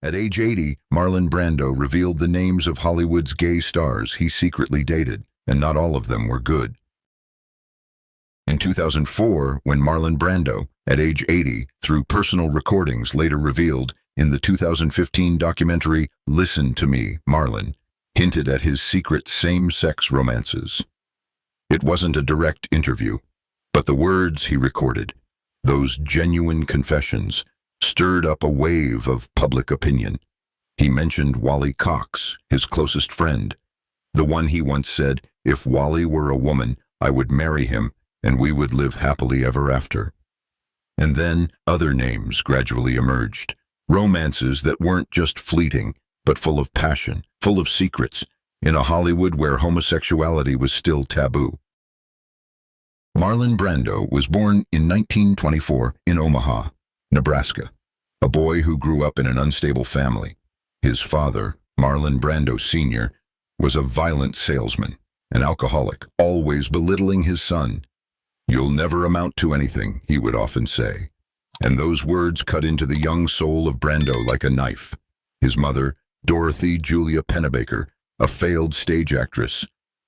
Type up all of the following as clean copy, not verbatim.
At age 80, Marlon Brando revealed the names of Hollywood's gay stars he secretly dated, and not all of them were good. In 2004, when Marlon Brando, at age 80, through personal recordings later revealed in the 2015 documentary Listen to Me, Marlon, hinted at his secret same-sex romances. It wasn't a direct interview, but the words he recorded, those genuine confessions, stirred up a wave of public opinion. He mentioned Wally Cox, his closest friend, the one he once said, "If Wally were a woman, I would marry him, and we would live happily ever after." And then other names gradually emerged, romances that weren't just fleeting, but full of passion, full of secrets, in a Hollywood where homosexuality was still taboo. Marlon Brando was born in 1924 in Omaha, Nebraska, a boy who grew up in an unstable family. His father, Marlon Brando Sr., was a violent salesman, an alcoholic, always belittling his son. "You'll never amount to anything," he would often say. And those words cut into the young soul of Brando like a knife. His mother, Dorothy Julia Pennebaker, a failed stage actress,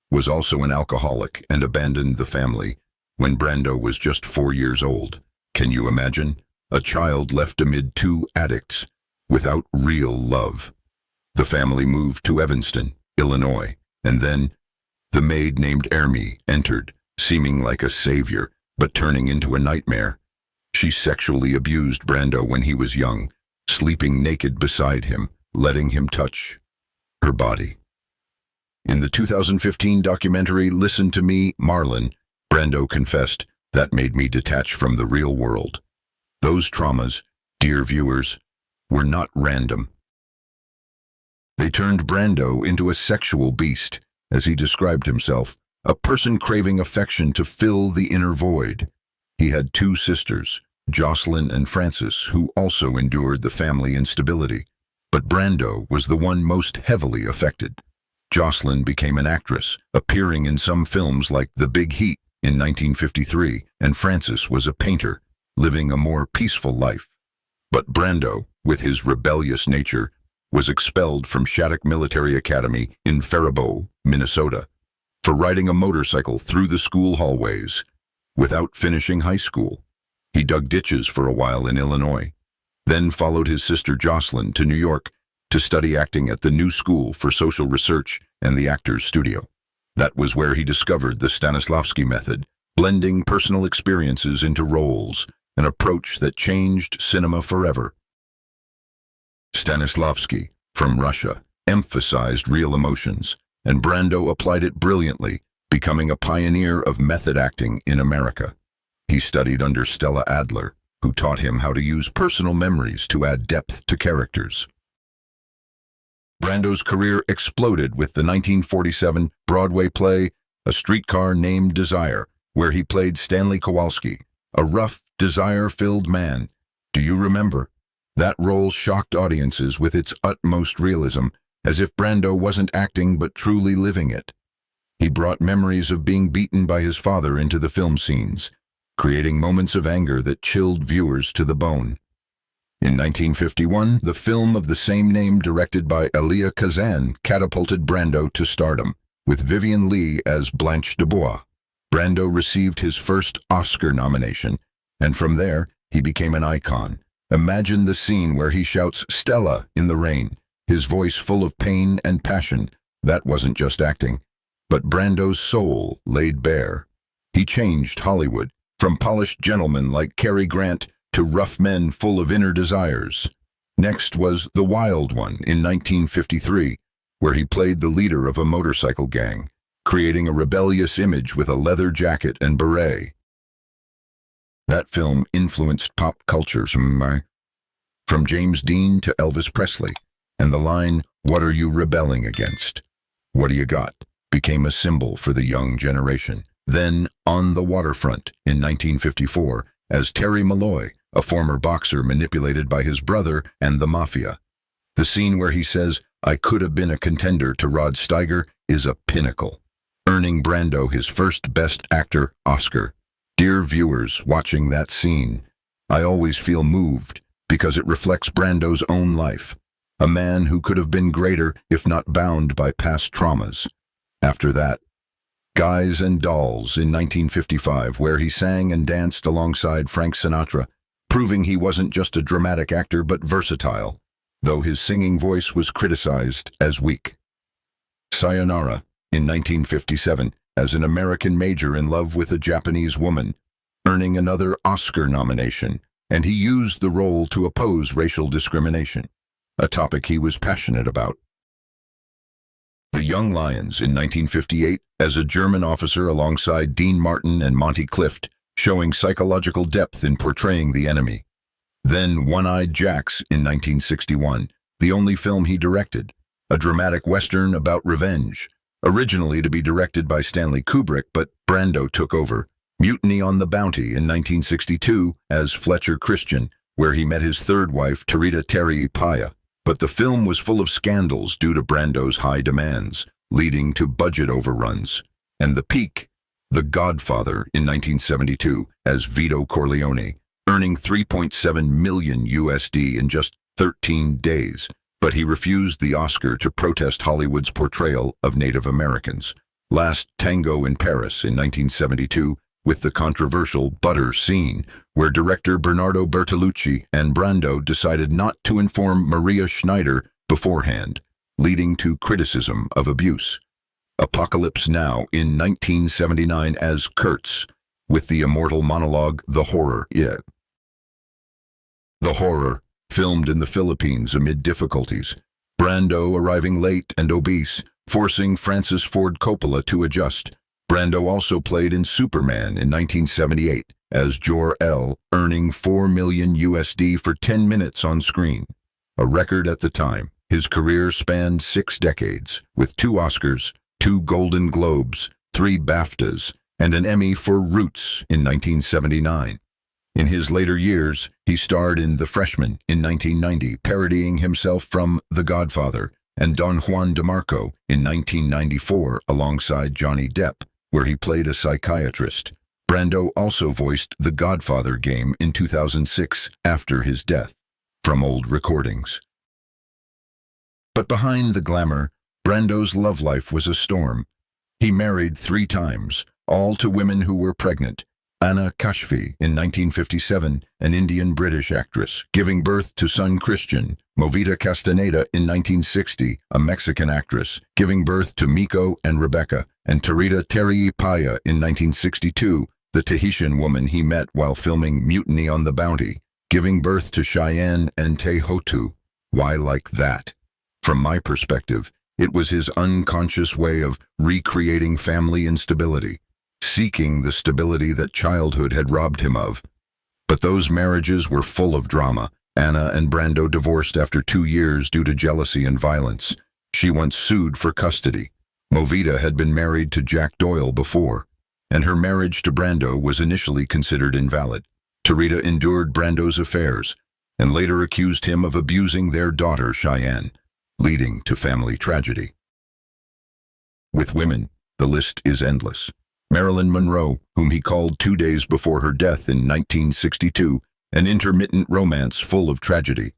was also an alcoholic and abandoned the family when Brando was just 4 years old. Can you imagine? A child left amid two addicts, without real love. The family moved to Evanston, Illinois, and then the maid named Ermi entered, seeming like a savior, but turning into a nightmare. She sexually abused Brando when he was young, sleeping naked beside him, letting him touch her body. In the 2015 documentary Listen to Me, Marlon, Brando confessed, "That made me detach from the real world." Those traumas, dear viewers, were not random. They turned Brando into a sexual beast, as he described himself, a person craving affection to fill the inner void. He had 2 sisters, Jocelyn and Frances, who also endured the family instability. But Brando was the one most heavily affected. Jocelyn became an actress, appearing in some films like The Big Heat in 1953, and Frances was a painter, living a more peaceful life. But Brando, with his rebellious nature, was expelled from Shattuck Military Academy in Faribault, Minnesota, for riding a motorcycle through the school hallways without finishing high school. He dug ditches for a while in Illinois, then followed his sister Jocelyn to New York to study acting at the New School for Social Research and the Actors Studio. That was where he discovered the Stanislavski method, blending personal experiences into roles, an approach that changed cinema forever. Stanislavski, from Russia, emphasized real emotions, and Brando applied it brilliantly, becoming a pioneer of method acting in America. He studied under Stella Adler, who taught him how to use personal memories to add depth to characters. Brando's career exploded with the 1947 Broadway play A Streetcar Named Desire, where he played Stanley Kowalski, a rough, desire-filled man. Do you remember? That role shocked audiences with its utmost realism, as if Brando wasn't acting but truly living it. He brought memories of being beaten by his father into the film scenes, creating moments of anger that chilled viewers to the bone. In 1951, the film of the same name, directed by Elia Kazan, catapulted Brando to stardom, with Vivien Leigh as Blanche Dubois. Brando received his first Oscar nomination, and from there, he became an icon. Imagine the scene where he shouts "Stella" in the rain, his voice full of pain and passion. That wasn't just acting, but Brando's soul laid bare. He changed Hollywood, from polished gentlemen like Cary Grant to rough men full of inner desires. Next was The Wild One in 1953, where he played the leader of a motorcycle gang, creating a rebellious image with a leather jacket and beret. That film influenced pop culture from James Dean to Elvis Presley, and the line, "What are you rebelling against? What do you got?" became a symbol for the young generation. Then, On the Waterfront in 1954, as Terry Malloy, a former boxer manipulated by his brother and the mafia. The scene where he says, "I could have been a contender to Rod Steiger," is a pinnacle, earning Brando his first Best Actor Oscar. Dear viewers watching that scene, I always feel moved because it reflects Brando's own life. a man who could have been greater if not bound by past traumas. After that, Guys and Dolls in 1955, where he sang and danced alongside Frank Sinatra, proving he wasn't just a dramatic actor but versatile, though his singing voice was criticized as weak. Sayonara in 1957, as an American major in love with a Japanese woman, earning another Oscar nomination, and he used the role to oppose racial discrimination, a topic he was passionate about. The Young Lions in 1958, as a German officer alongside Dean Martin and Monty Clift, showing psychological depth in portraying the enemy. Then One-Eyed Jacks in 1961, the only film he directed, a dramatic western about revenge, originally to be directed by Stanley Kubrick, but Brando took over. Mutiny on the Bounty in 1962 as Fletcher Christian, where he met his third wife, Tarita Terry Paya. But the film was full of scandals due to Brando's high demands, leading to budget overruns. And the peak, The Godfather in 1972 as Vito Corleone, earning $3.7 million USD in just 13 days. But he refused the Oscar to protest Hollywood's portrayal of Native Americans. Last Tango in Paris in 1972, with the controversial butter scene, where director Bernardo Bertolucci and Brando decided not to inform Maria Schneider beforehand, leading to criticism of abuse. Apocalypse Now in 1979 as Kurtz, with the immortal monologue The Horror, The Horror, filmed in the Philippines amid difficulties. Brando arriving late and obese, forcing Francis Ford Coppola to adjust. Brando also played in Superman in 1978 as Jor-El, earning $4 million USD for 10 minutes on screen. A record at the time. His career spanned 6 decades, with 2 Oscars, 2 Golden Globes, 3 BAFTAs, and an Emmy for Roots in 1979. In his later years, he starred in The Freshman in 1990, parodying himself from The Godfather, and Don Juan DeMarco in 1994 alongside Johnny Depp, where he played a psychiatrist. Brando also voiced the Godfather game in 2006 after his death, from old recordings. But behind the glamour, Brando's love life was a storm. He married 3 times, all to women who were pregnant. Anna Kashfi in 1957, an Indian-British actress, giving birth to son Christian. Movita Castaneda in 1960, a Mexican actress, giving birth to Miko and Rebecca. And Tarita Terry Paya in 1962, the Tahitian woman he met while filming Mutiny on the Bounty, giving birth to Cheyenne and Tehotu. Why like that? From my perspective, it was his unconscious way of recreating family instability, seeking the stability that childhood had robbed him of. But those marriages were full of drama. Anna and Brando divorced after 2 years due to jealousy and violence. She once sued for custody. Movita had been married to Jack Doyle before, and her marriage to Brando was initially considered invalid. Tarita endured Brando's affairs, and later accused him of abusing their daughter Cheyenne, leading to family tragedy. With women, the list is endless. Marilyn Monroe, whom he called 2 days before her death in 1962, an intermittent romance full of tragedy.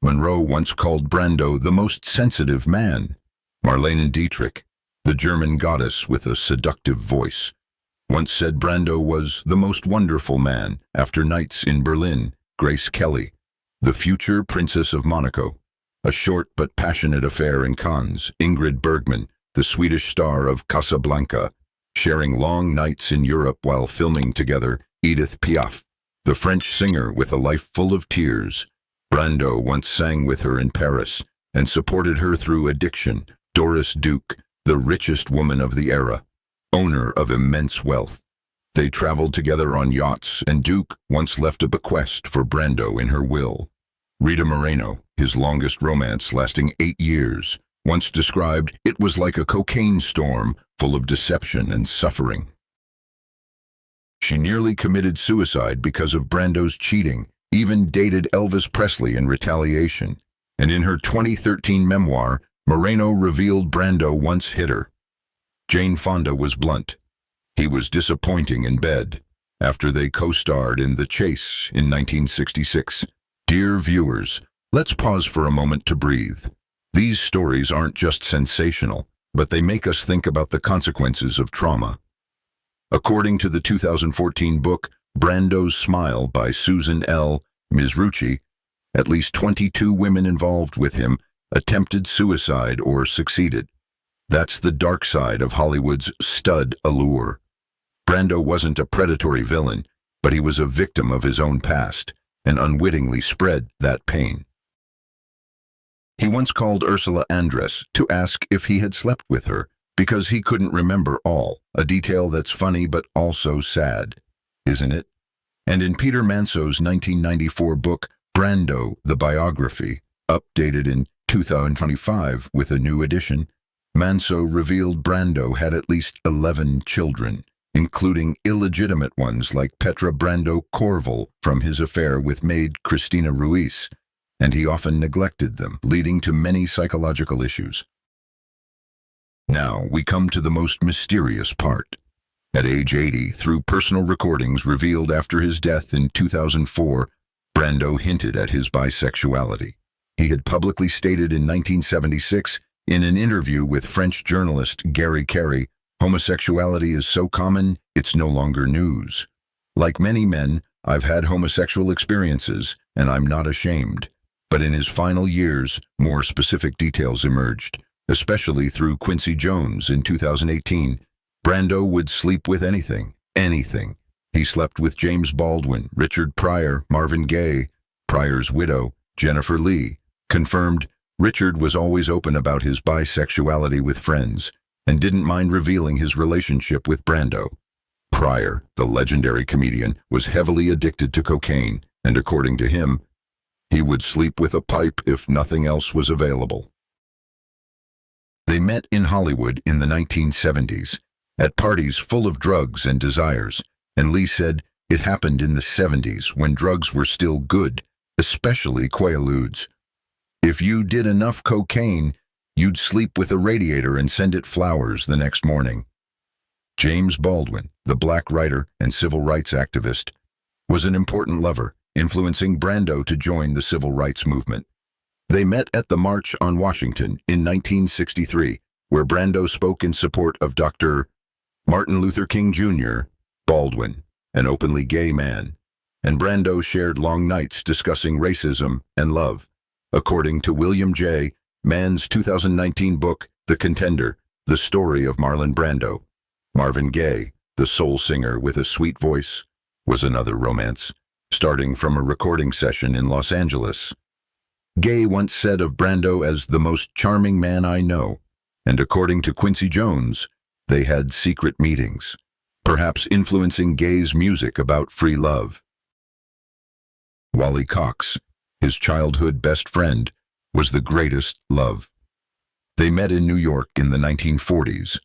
Monroe once called Brando the most sensitive man. Marlene Dietrich, the German goddess with a seductive voice, once said Brando was the most wonderful man after Nights in Berlin. Grace Kelly, the future Princess of Monaco, a short but passionate affair in Cannes. Ingrid Bergman, the Swedish star of Casablanca, sharing long nights in Europe while filming together. Edith Piaf, the French singer with a life full of tears. Brando once sang with her in Paris and supported her through addiction. Doris Duke, the richest woman of the era, owner of immense wealth. They traveled together on yachts, and Duke once left a bequest for Brando in her will. Rita Moreno, his longest romance lasting 8 years, once described it was like a cocaine storm full of deception and suffering. She nearly committed suicide because of Brando's cheating, even dated Elvis Presley in retaliation. And in her 2013 memoir, Moreno revealed Brando once hit her. Jane Fonda was blunt. He was disappointing in bed, after they co-starred in The Chase in 1966. Dear viewers, Let's pause for a moment to breathe. These stories aren't just sensational, but they make us think about the consequences of trauma. According to the 2014 book Brando's Smile by Susan L. Mizruchi, at least 22 women involved with him attempted suicide or succeeded. That's the dark side of Hollywood's stud allure. Brando wasn't a predatory villain, but he was a victim of his own past and unwittingly spread that pain. He once called Ursula Andress to ask if he had slept with her because he couldn't remember all, a detail that's funny but also sad, isn't it? And in Peter Manso's 1994 book Brando, the Biography, updated in 2025 with a new edition, Manso revealed Brando had at least 11 children, including illegitimate ones like Petra Brando Corval from his affair with maid Cristina Ruiz, and he often neglected them, leading to many psychological issues. Now we come to the most mysterious part. At age 80, through personal recordings revealed after his death in 2004, Brando hinted at his bisexuality. He had publicly stated in 1976, in an interview with French journalist Gary Carey, homosexuality is so common, it's no longer news. Like many men, I've had homosexual experiences, and I'm not ashamed. But in his final years, more specific details emerged, especially through Quincy Jones in 2018. Brando would sleep with anything. He slept with James Baldwin, Richard Pryor, Marvin Gaye, Pryor's widow, Jennifer Lee. Confirmed, Richard was always open about his bisexuality with friends and didn't mind revealing his relationship with Brando. Pryor, the legendary comedian, was heavily addicted to cocaine, and according to him, he would sleep with a pipe if nothing else was available. They met in Hollywood in the 1970s, at parties full of drugs and desires, and Lee said it happened in the 70s when drugs were still good, especially Quaaludes. If you did enough cocaine, you'd sleep with a radiator and send it flowers the next morning. James Baldwin, the black writer and civil rights activist, was an important lover, influencing Brando to join the civil rights movement. They met at the March on Washington in 1963, where Brando spoke in support of Dr. Martin Luther King Jr., Baldwin, an openly gay man, and Brando shared long nights discussing racism and love. According to William J. Mann's 2019 book, The Contender, The Story of Marlon Brando, Marvin Gaye, the soul singer with a sweet voice, was another romance, starting from a recording session in Los Angeles. Gaye once said of Brando as the most charming man I know, and according to Quincy Jones, they had secret meetings, perhaps influencing Gaye's music about free love. Wally Cox, his childhood best friend, was the greatest love. They met in New York in the 1940s,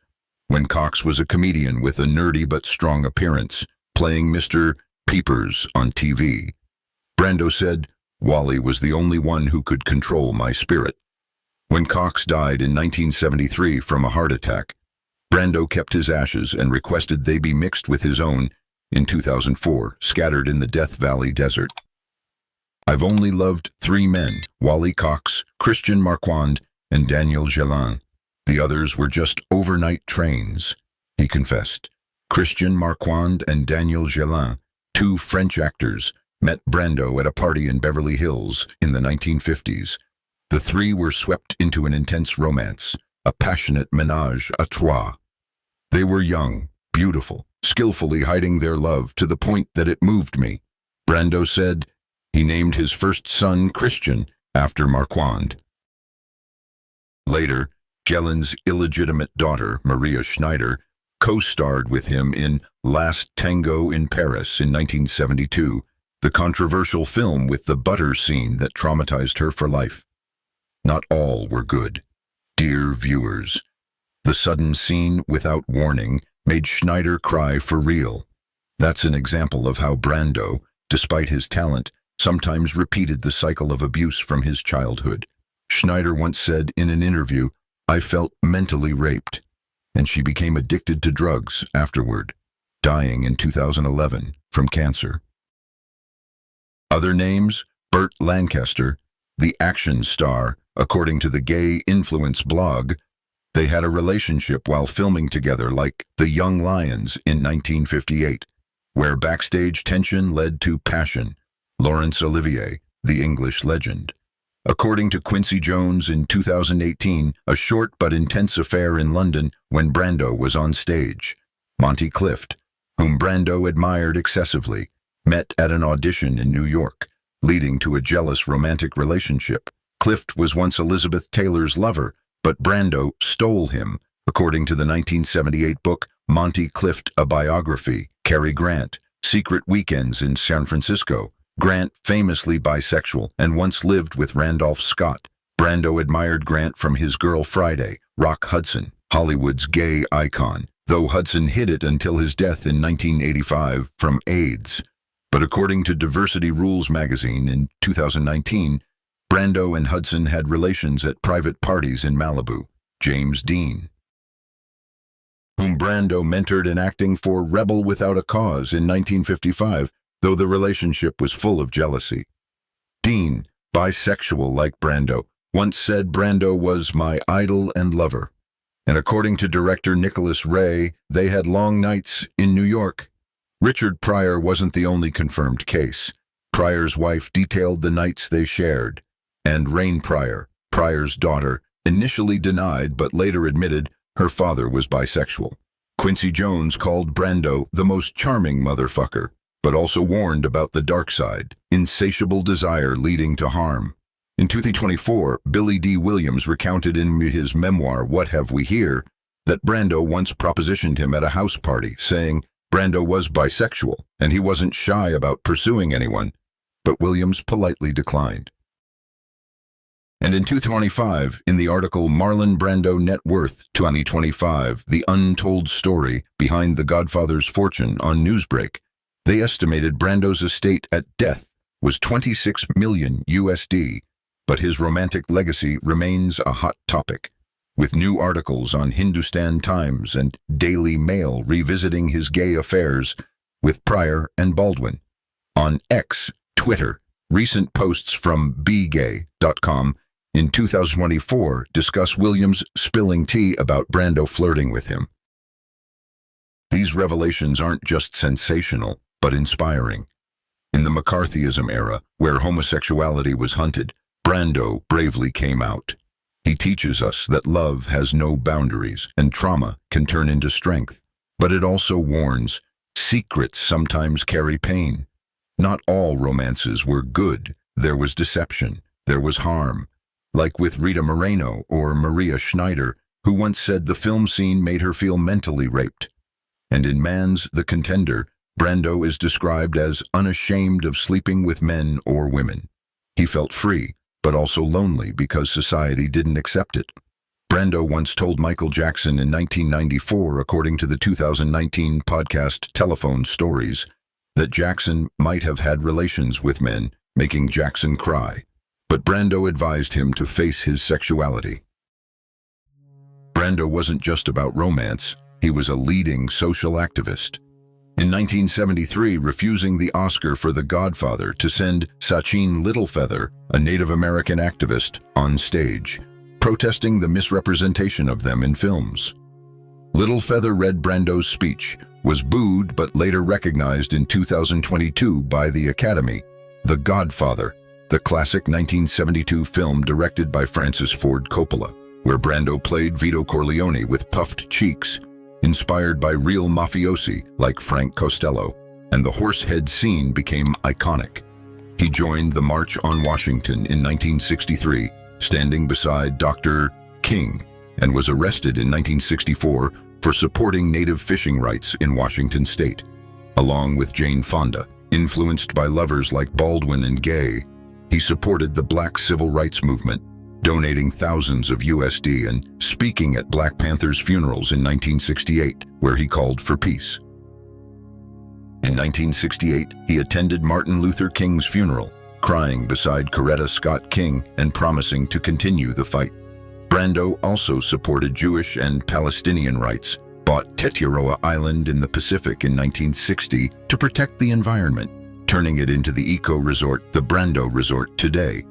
when Cox was a comedian with a nerdy but strong appearance, playing Mr. Peepers on TV. Brando said, "Wally was the only one who could control my spirit." When Cox died in 1973 from a heart attack, Brando kept his ashes and requested they be mixed with his own in 2004, scattered in the Death Valley desert. "I've only loved 3 men, Wally Cox, Christian Marquand, and Daniel Jellin. The others were just overnight trains," he confessed. Christian Marquand and Daniel Jellin, 2 French actors, met Brando at a party in Beverly Hills in the 1950s. The 3 were swept into an intense romance, a passionate ménage à trois. They were young, beautiful, skillfully hiding their love to the point that it moved me. Brando said he named his first son Christian after Marquand. Later, Jellin's illegitimate daughter, Maria Schneider, co-starred with him in Last Tango in Paris in 1972, the controversial film with the butter scene that traumatized her for life. Not all were good. Dear viewers, the sudden scene without warning made Schneider cry for real. That's an example of how Brando, despite his talent, sometimes repeated the cycle of abuse from his childhood. Schneider once said in an interview, "I felt mentally raped," and she became addicted to drugs afterward, dying in 2011 from cancer. Other names: Burt Lancaster, the action star, according to the Gay Influence blog. They had a relationship while filming together, like The Young Lions in 1958, where backstage tension led to passion. Laurence Olivier, the English legend. According to Quincy Jones in 2018, a short but intense affair in London when Brando was on stage. Monty Clift, whom Brando admired excessively, met at an audition in New York, leading to a jealous romantic relationship. Clift was once Elizabeth Taylor's lover, but Brando stole him, according to the 1978 book Monty Clift, a Biography. Cary Grant, Secret Weekends in San Francisco. Grant, famously bisexual, and once lived with Randolph Scott. Brando admired Grant from his girl Friday, Rock Hudson, Hollywood's gay icon, though Hudson hid it until his death in 1985 from AIDS. But according to Diversity Rules magazine in 2019, Brando and Hudson had relations at private parties in Malibu. James Dean, whom Brando mentored in acting for Rebel Without a Cause in 1955, though the relationship was full of jealousy. Dean, bisexual like Brando, once said Brando was my idol and lover. And according to director Nicholas Ray, they had long nights in New York. Richard Pryor wasn't the only confirmed case. Pryor's wife detailed the nights they shared. And Rain Pryor, Pryor's daughter, initially denied but later admitted her father was bisexual. Quincy Jones called Brando the most charming motherfucker, but also warned about the dark side, insatiable desire leading to harm. In 2024, Billy D. Williams recounted in his memoir, What Have We Here?, that Brando once propositioned him at a house party, saying Brando was bisexual and he wasn't shy about pursuing anyone, but Williams politely declined. And in 2025, in the article Marlon Brando Net Worth 2025, The Untold Story Behind the Godfather's Fortune on Newsbreak, they estimated Brando's estate at death was $26 million USD, but his romantic legacy remains a hot topic, with new articles on Hindustan Times and Daily Mail revisiting his gay affairs with Pryor and Baldwin. On X, Twitter, recent posts from bgay.com in 2024 discuss Williams spilling tea about Brando flirting with him. These revelations aren't just sensational, but inspiring. In the McCarthyism era, where homosexuality was hunted, Brando bravely came out. He teaches us that love has no boundaries and trauma can turn into strength. But it also warns, secrets sometimes carry pain. Not all romances were good. There was deception. There was harm. Like with Rita Moreno or Maria Schneider, who once said the film scene made her feel mentally raped. And in Man's the Contender, Brando is described as unashamed of sleeping with men or women. He felt free, but also lonely because society didn't accept it. Brando once told Michael Jackson in 1994, according to the 2019 podcast Telephone Stories, that Jackson might have had relations with men, making Jackson cry. But Brando advised him to face his sexuality. Brando wasn't just about romance, he was a leading social activist. In 1973, refusing the Oscar for The Godfather to send Sachin Littlefeather, a Native American activist, on stage, protesting the misrepresentation of them in films. Littlefeather read Brando's speech, was booed but later recognized in 2022 by the Academy. The Godfather, the classic 1972 film directed by Francis Ford Coppola, where Brando played Vito Corleone with puffed cheeks, inspired by real mafiosi like Frank Costello, and the horse head scene became iconic. He joined the March on Washington in 1963, standing beside Dr. King, and was arrested in 1964 for supporting native fishing rights in Washington state. Along with Jane Fonda, influenced by lovers like Baldwin and Gay, he supported the Black Civil Rights Movement, donating thousands of USD and speaking at Black Panther's funerals in 1968, where he called for peace. In 1968, he attended Martin Luther King's funeral, crying beside Coretta Scott King and promising to continue the fight. Brando also supported Jewish and Palestinian rights, bought Tetiaroa Island in the Pacific in 1960 to protect the environment, turning it into the eco-resort, the Brando Resort, today.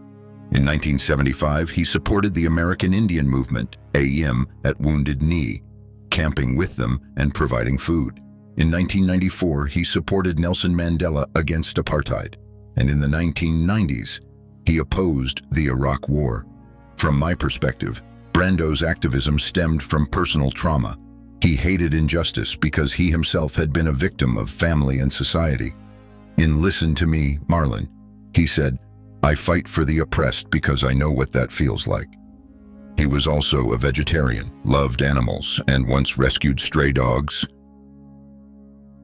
In 1975, he supported the American Indian Movement, AIM, at Wounded Knee, camping with them and providing food. In 1994, he supported Nelson Mandela against apartheid. And in the 1990s, he opposed the Iraq War. From my perspective, Brando's activism stemmed from personal trauma. He hated injustice because he himself had been a victim of family and society. In Listen to Me, Marlon, he said, "I fight for the oppressed because I know what that feels like." He was also a vegetarian, loved animals, and once rescued stray dogs.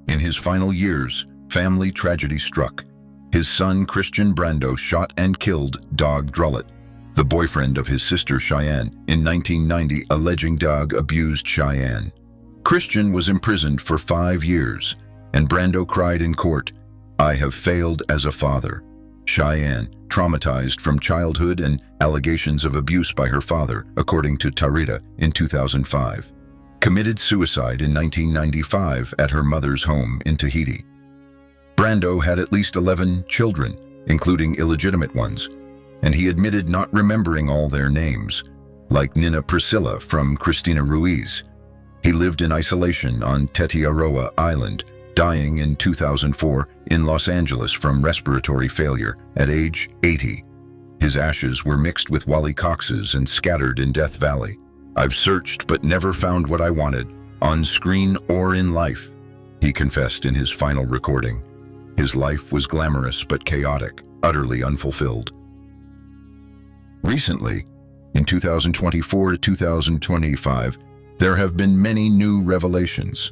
In his final years, family tragedy struck. His son, Christian Brando, shot and killed Dog Drullet, the boyfriend of his sister Cheyenne, in 1990, alleging Dog abused Cheyenne. Christian was imprisoned for 5 years, and Brando cried in court, "I have failed as a father." Cheyenne, traumatized from childhood and allegations of abuse by her father, according to Tarita in 2005, committed suicide in 1995 at her mother's home in Tahiti. Brando had at least 11 children, including illegitimate ones, and he admitted not remembering all their names, like Nina Priscilla from Christina Ruiz. He lived in isolation on Tetiaroa Island, dying in 2004 in Los Angeles from respiratory failure at age 80. His ashes were mixed with Wally Cox's and scattered in Death Valley. "I've searched but never found what I wanted, on screen or in life," he confessed in his final recording. His life was glamorous but chaotic, utterly unfulfilled. Recently, in 2024 to 2025, there have been many new revelations.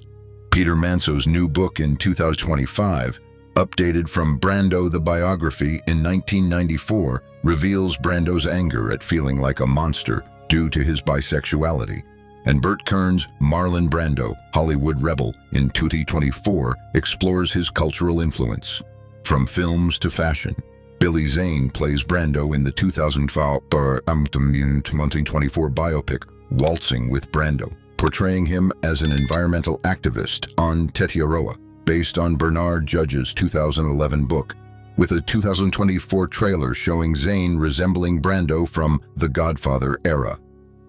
Peter Manso's new book in 2025, updated from Brando the biography in 1994, reveals Brando's anger at feeling like a monster due to his bisexuality. And Burt Kern's Marlon Brando, Hollywood Rebel, in 2024 explores his cultural influence. From films to fashion, Billy Zane plays Brando in the 2024 biopic Waltzing with Brando, portraying him as an environmental activist on Tetiaroa, based on Bernard Judge's 2011 book, with a 2024 trailer showing Zane resembling Brando from the Godfather era.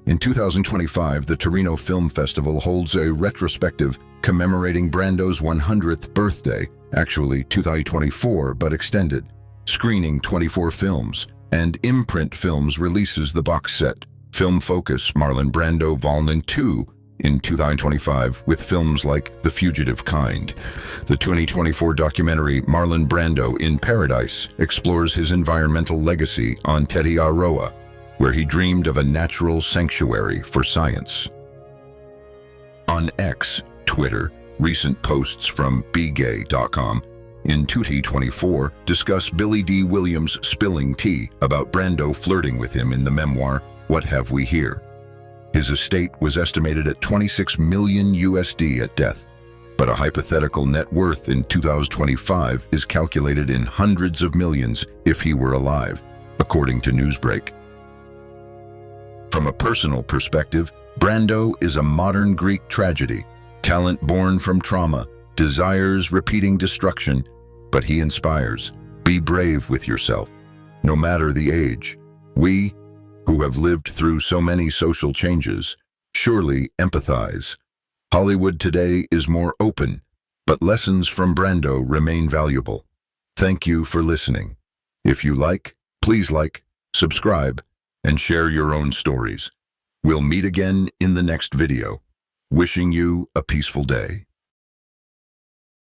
In 2025, the Torino Film Festival holds a retrospective commemorating Brando's 100th birthday, actually 2024 but extended, screening 24 films, and Imprint Films releases the box set, Film Focus Marlon Brando Volume 2, in 2025 with films like The Fugitive Kind. The 2024 documentary Marlon Brando in Paradise explores his environmental legacy on Tetiaroa, where he dreamed of a natural sanctuary for science. On X, Twitter, recent posts from bgay.com in 2024 discuss Billy D. Williams spilling tea about Brando flirting with him in the memoir What Have We Here? His estate was estimated at $26 million at death, but a hypothetical net worth in 2025 is calculated in hundreds of millions if he were alive, according to Newsbreak. From a personal perspective, Brando is a modern Greek tragedy, talent born from trauma, desires repeating destruction, but he inspires. Be brave with yourself, no matter the age. We, who have lived through so many social changes, surely empathize. Hollywood today is more open, but lessons from Brando remain valuable. Thank you for listening. If you please like, subscribe, and share your own stories. We'll meet again in the next video. Wishing you a peaceful day.